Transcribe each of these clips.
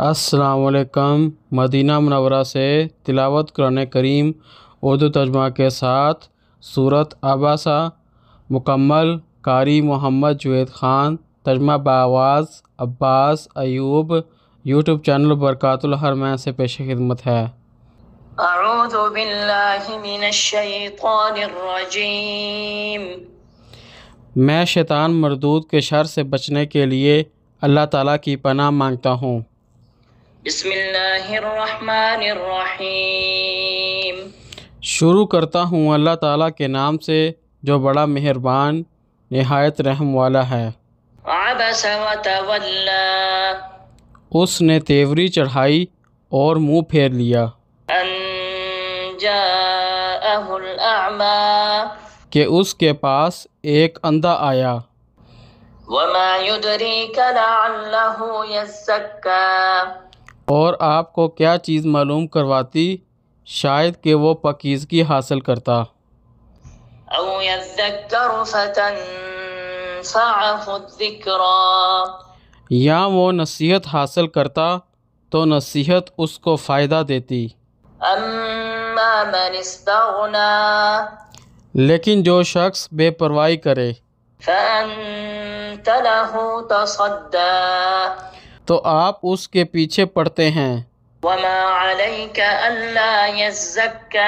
السلام علیکم۔ مدینہ منورہ سے تلاوت قرآن کریم اردو ترجمہ کے ساتھ سورۃ عبسہ مکمل۔ قاری محمد جوید خان، ترجمہ بآواز عباس ایوب، یوٹیوب چینل برکات الحرمین سے پیش خدمت ہے۔ اعوذ باللہ من الشیطان الرجیم۔ میں شیطان مردود کے شر سے بچنے کے لیے اللہ تعالیٰ کی پناہ مانگتا ہوں۔ بسم اللہ الرحمن الرحیم۔ شروع کرتا ہوں اللہ تعالیٰ کے نام سے جو بڑا مہربان نہایت رحم والا ہے۔ عبس وتولی۔ اس نے تیوری چڑھائی اور منہ پھیر لیا ان جاءہ الاعمی۔ کہ اس کے پاس ایک اندھا آیا۔ وما یدریک لعلہ یزکی۔ اور آپ کو کیا چیز معلوم کرواتی شاید کہ وہ پاکیزگی حاصل کرتا۔ او یذکر فتنفعہ الذکری۔ یا وہ نصیحت حاصل کرتا تو نصیحت اس کو فائدہ دیتی۔ اما من استغنی۔ لیکن جو شخص بے پرواہی کرے فانت لہ تصدی۔ تو آپ اس کے پیچھے پڑتے ہیں۔ وما علیک الا یزکی۔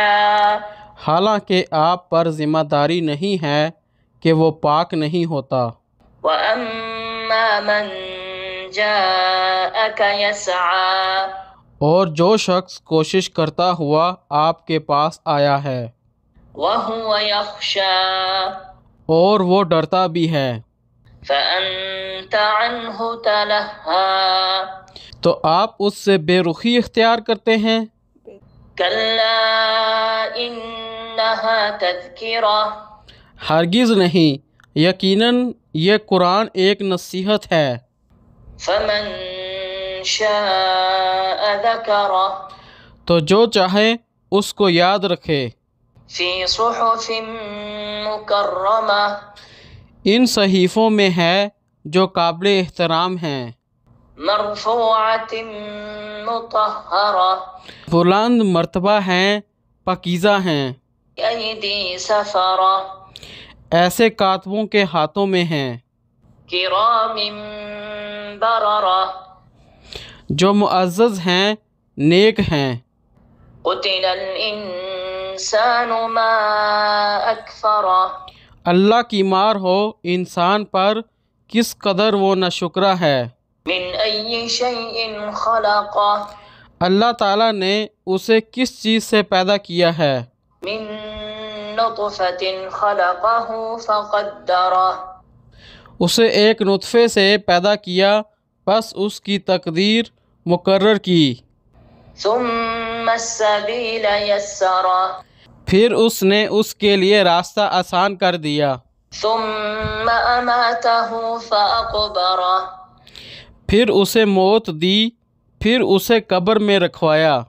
حالانکہ آپ پر ذمہ داری نہیں ہے کہ وہ پاک نہیں ہوتا۔ واما من جاءک یسعی۔ اور جو شخص کوشش کرتا ہوا آپ کے پاس آیا ہے وهو یخشی۔ اور وہ ڈرتا بھی ہے، فانت عنہ تلہی۔ تو آپ اس سے بے رخی اختیار کرتے ہیں۔ کلا انہا تذکرہ۔ ہرگز نہیں، یقیناً یہ قرآن ایک نصیحت ہے۔ فمن شاء ذکرہ۔ تو جو چاہے اس کو یاد رکھے۔ فی صحف مکرمہ۔ ان صحیفوں میں ہے جو قابل احترام ہیں، مرفوعۃ مطہرہ۔ بلند مرتبہ ہیں، پاکیزہ ہیں، ایدی سفرہ۔ ایسے کاتبوں کے ہاتھوں میں ہیں کرام بررہ۔ جو معزز ہیں، نیک ہیں۔ قتل الانسان ما اکفرہ۔ اللہ کی مار ہو انسان پر کس قدر وہ ناشکرا ہے۔ من ای شیء خلقہ۔ اللہ تعالیٰ نے اسے کس چیز سے پیدا کیا ہے۔ من نطفۃ خلقہ فقدرہ۔ اسے ایک نطفے سے پیدا کیا، پس اس کی تقدیر مقرر کی۔ ثم السبیل یسرہ۔ پھر اس نے اس کے لیے راستہ آسان کر دیا۔ ثم اماتہ فاقبرہ۔ پھر اسے موت دی، پھر اسے قبر میں رکھوایا۔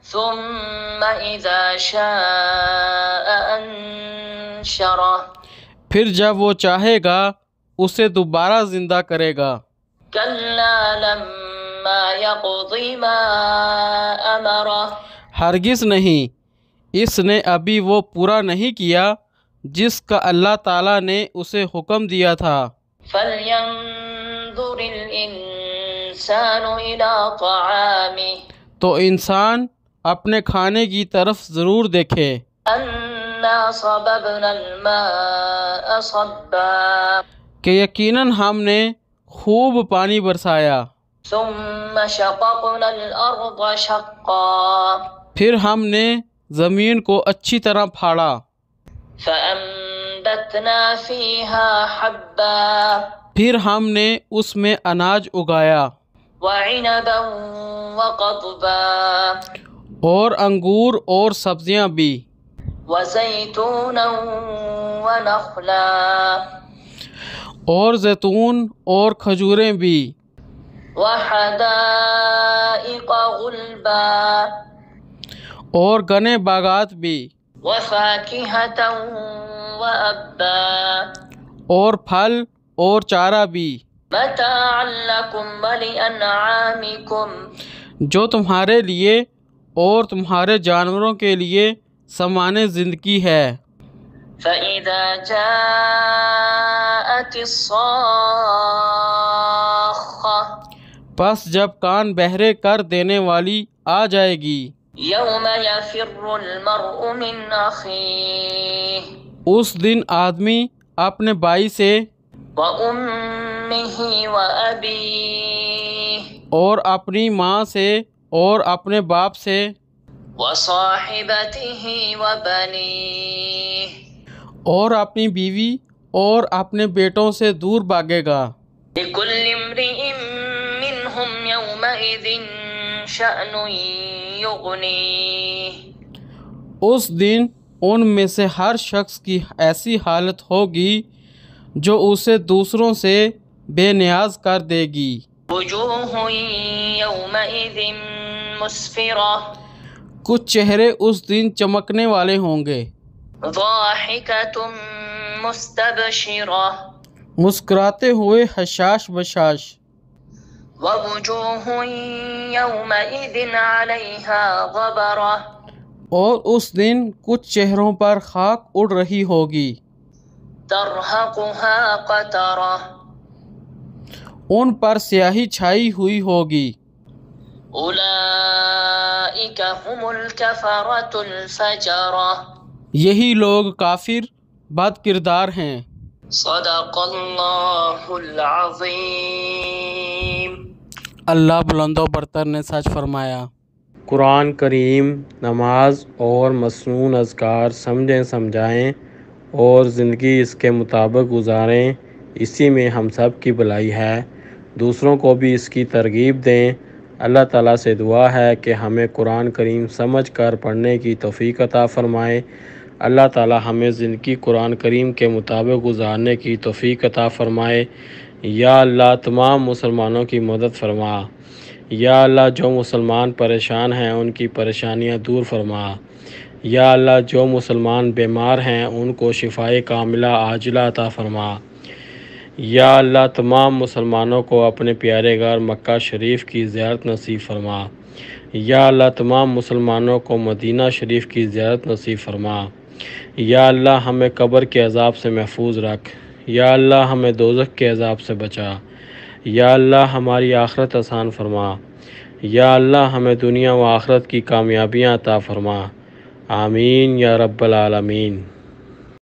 ثم اذا شاء انشرہ۔ پھر جب وہ چاہے گا اسے دوبارہ زندہ کرے گا۔ کلا لما یقض ما امرہ۔ ہرگز نہیں، اس نے ابھی وہ پورا نہیں کیا جس کا اللہ تعالیٰ نے اسے حکم دیا تھا۔ فلینظر الانسان الی طعامہ۔ تو انسان اپنے کھانے کی طرف ضرور دیکھے۔ انا صببنا الماء صبا۔ کہ یقیناً ہم نے خوب پانی برسایا۔ ثم شققنا الارض شقا۔ پھر ہم نے زمین کو اچھی طرح پھاڑا۔ فانبتنا فیہا حبا۔ پھر ہم نے اس میں اناج اگایا، وعنبا وقضبا۔ اور انگور اور سبزیاں بھی، وزیتونا ونخلا۔ اور زیتون اور کھجوریں بھی، وحدائق غلبا۔ اور گنے باغات بھی، وفاکہۃ وابا۔ اور پھل اور چارہ بھی۔ متاعا لكم ولأنعامكم جو تمہارے لیے اور تمہارے جانوروں کے لیے سامان زندگی ہے۔ فإذا جاءت الصاخة پس جب کان بہرے کر دینے والی آ جائے گی، يوم يفر المرء من أخيه اس دن آدمی اپنے بھائی سے وأمه وأبيه اور اپنی ماں سے اور اپنے باپ سے وصاحبته وبنيه اور اپنی بیوی اور اپنے بیٹوں سے دور بھاگے گا۔ لكل امرئ منهم يومئذ شأن يغنيه اس دن ان میں سے ہر شخص کی ایسی حالت ہوگی جو اسے دوسروں سے بے نیاز کر دے گی۔ وجوه يومئذ مسفرة کچھ چہرے اس دن چمکنے والے ہوں گے، ضاحكة مستبشرة مسکراتے ہوئے حشاش بشاش۔ ووجوه يومئذ عليها غبرة اور اس دن کچھ چہروں پر خاک اڑ رہی ہوگی، ترهقها قترة ان پر سیاہی چھائی ہوئی ہوگی۔ أولئك هم الكفرة الفجرة یہی لوگ کافر بد کردار ہیں۔ صدق اللہ العظیم۔ اللہ بلند و برتر نے سچ فرمایا۔ قرآن کریم، نماز اور مسنون اذکار سمجھیں، سمجھائیں اور زندگی اس کے مطابق گزاریں، اسی میں ہم سب کی بھلائی ہے۔ دوسروں کو بھی اس کی ترغیب دیں۔ اللہ تعالیٰ سے دعا ہے کہ ہمیں قرآن کریم سمجھ کر پڑھنے کی توفیق عطا فرمائے۔ اللہ تعالیٰ ہمیں زندگی قرآن کریم کے مطابق گزارنے کی توفیق عطا فرمائے۔ یا اللہ تمام مسلمانوں کی مدد فرما۔ یا اللہ جو مسلمان پریشان ہیں ان کی پریشانیاں دور فرما۔ یا اللہ جو مسلمان بیمار ہیں ان کو شفائے کاملہ عاجلہ عطا فرما۔ یا اللہ تمام مسلمانوں کو اپنے پیارے گھر مکہ شریف کی زیارت نصیب فرما۔ یا اللہ تمام مسلمانوں کو مدینہ شریف کی زیارت نصیب فرما۔ یا اللہ ہمیں قبر کے عذاب سے محفوظ رکھ۔ یا اللہ ہمیں دوزخ کے عذاب سے بچا۔ یا اللہ ہماری آخرت آسان فرما۔ یا اللہ ہمیں دنیا و آخرت کی کامیابیاں عطا فرما۔ آمین یا رب العالمین۔